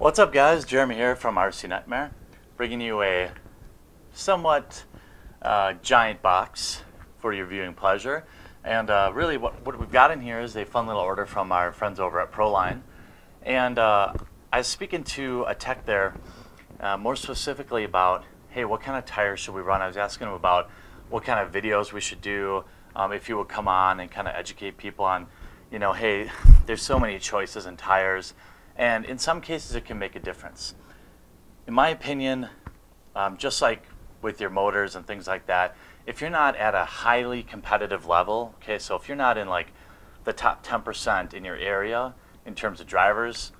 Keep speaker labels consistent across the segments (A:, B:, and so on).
A: What's up, guys? Jeremy here from RC Nightmare, bringing you a somewhat giant box for your viewing pleasure. And really what we've got in here is a fun little order from our friends over at ProLine. And I was speaking to a tech there more specifically about, hey, what kind of tires should we run? I was asking him about what kind of videos we should do, if he would come on and kind of educate people on, you know, hey, there's so many choices in tires. And in some cases, it can make a difference. In my opinion, just like with your motors and things like that, if you're not at a highly competitive level, okay, so if you're not in like the top 10% in your area in terms of drivers,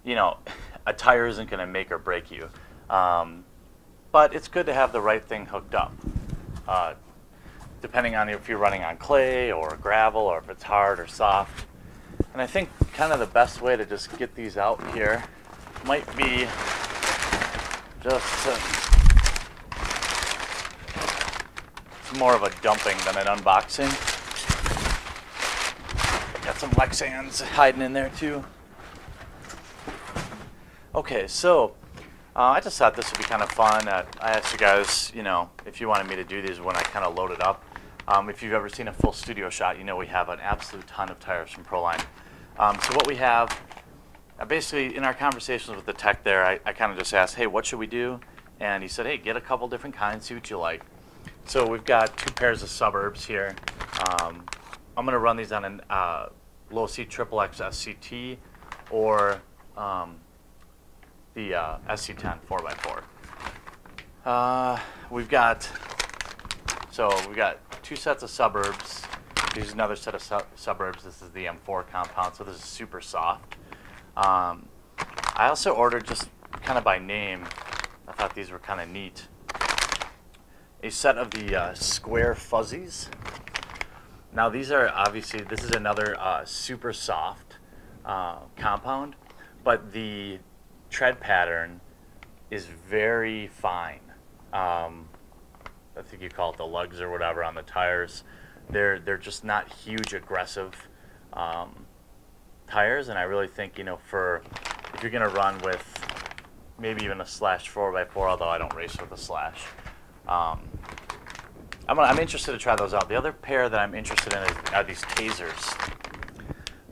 A: you know, a tire isn't going to make or break you. But it's good to have the right thing hooked up. Depending on if you're running on clay or gravel or if it's hard or soft. And I think kind of the best way to just get these out here might be just it's more of a dumping than an unboxing. Got some Lexans hiding in there too. Okay, so I just thought this would be kind of fun. I asked you guys, you know, if you wanted me to do these when I kind of load it up. If you've ever seen a full studio shot, you know we have an absolute ton of tires from ProLine. So what we have, basically in our conversations with the tech there, I kind of just asked, hey, what should we do? And he said, hey, get a couple different kinds, see what you like. So we've got two pairs of suburbs here. I'm going to run these on an low C XXX SCT or the SC10 4x4. We've got two sets of suburbs. Here's another set of suburbs. This is the M4 compound, so this is super soft. I also ordered, just kind of by name, I thought these were kind of neat, a set of the square fuzzies. Now these are obviously, this is another super soft compound, but the tread pattern is very fine. I think you call it the lugs or whatever on the tires. They're just not huge, aggressive tires, and I really think, you know, if you're gonna run with maybe even a slash 4x4, although I don't race with a slash, I'm interested to try those out. The other pair that I'm interested in are these tazers.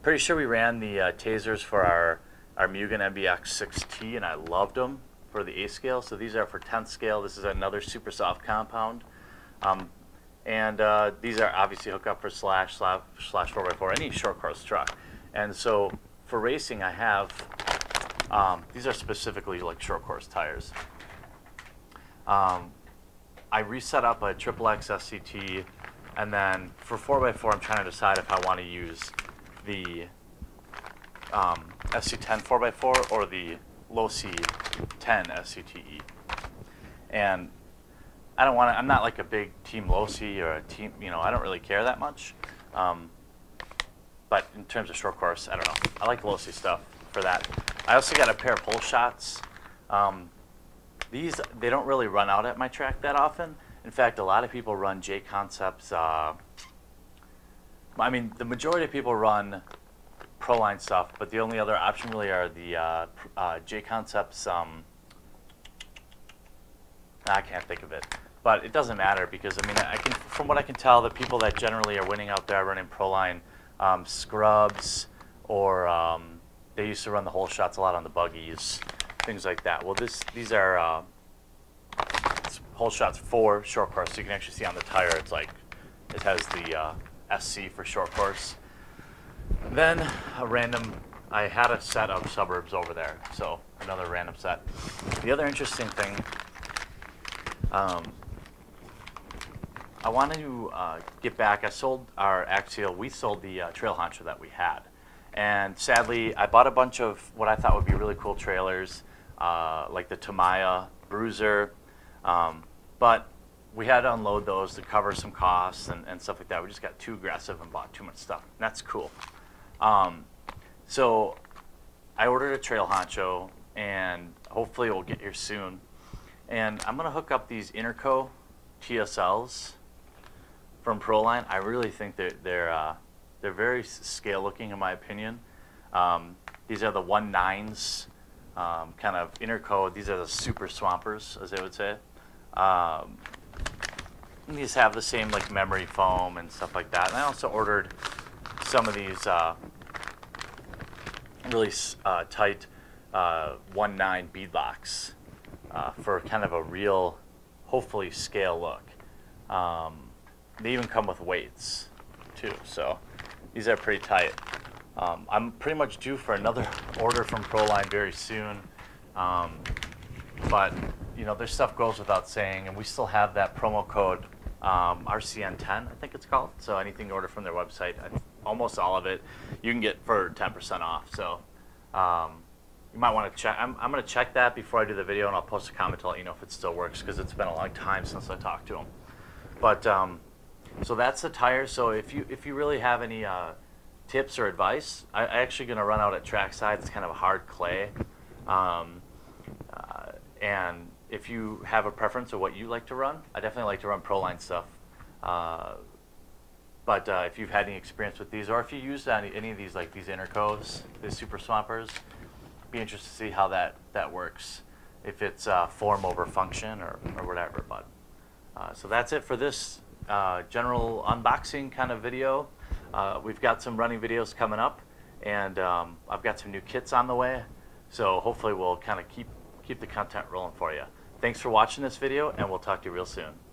A: Pretty sure we ran the tazers for our Mugen MBX 6T, and I loved them for the A scale. So these are for 10th scale. This is another super soft compound. And these are obviously hooked up for slash 4x4, any short course truck. And so for racing, I have, these are specifically like short course tires. I reset up a XXX SCT, and then for 4x4, I'm trying to decide if I want to use the SC10 4x4 or the low C10 SCTE. And I don't want to, I'm not like a big team low C or a team, you know, I don't really care that much. But in terms of short course, I don't know. I like low C stuff for that. I also got a pair of pole shots. These, they don't really run out at my track that often. In fact, a lot of people run J Concepts. I mean, the majority of people run ProLine stuff, but the only other option really are the J Concepts. I can't think of it. But it doesn't matter because, I mean, from what I can tell, the people that generally are winning out there are running ProLine scrubs, or they used to run the whole shots a lot on the buggies, things like that. Well, these are whole shots for short course, so you can actually see on the tire, it's like, it has the SC for short course. Then I had a set of suburbs over there, so another random set. The other interesting thing, I wanted to get back. I sold our Axial. We sold the trail honcho that we had. And sadly, I bought a bunch of what I thought would be really cool trailers, like the Tamiya Bruiser. But we had to unload those to cover some costs and stuff like that. We just got too aggressive and bought too much stuff. And that's cool. So I ordered a trail honcho, and hopefully it will get here soon. And I'm going to hook up these Interco TSLs from ProLine. I really think they're very scale looking in my opinion. These are the 1.9s kind of inner coat. These are the super swampers, as they would say. These have the same like memory foam and stuff like that. And I also ordered some of these really tight 1/9 beadlocks for kind of a real, hopefully, scale look. They even come with weights too, so these are pretty tight. I'm pretty much due for another order from ProLine very soon, but you know, their stuff goes without saying, and we still have that promo code RCN10, I think it's called. So anything you order from their website, almost all of it, you can get for 10% off. So you might want to check. I'm going to check that before I do the video, and I'll post a comment to let you know if it still works, because it's been a long time since I talked to them. But so that's the tire. So if you really have any tips or advice, I'm actually going to run out at Traxxas. It's kind of a hard clay, and if you have a preference of what you like to run, I definitely like to run ProLine stuff. But if you've had any experience with these, or if you use any of these, like these inner coves, these super swampers, be interested to see how that works. If it's form over function or whatever. But so that's it for this general unboxing kind of video. We've got some running videos coming up, and I've got some new kits on the way. So hopefully we'll kind of keep the content rolling for you. Thanks for watching this video, and we'll talk to you real soon.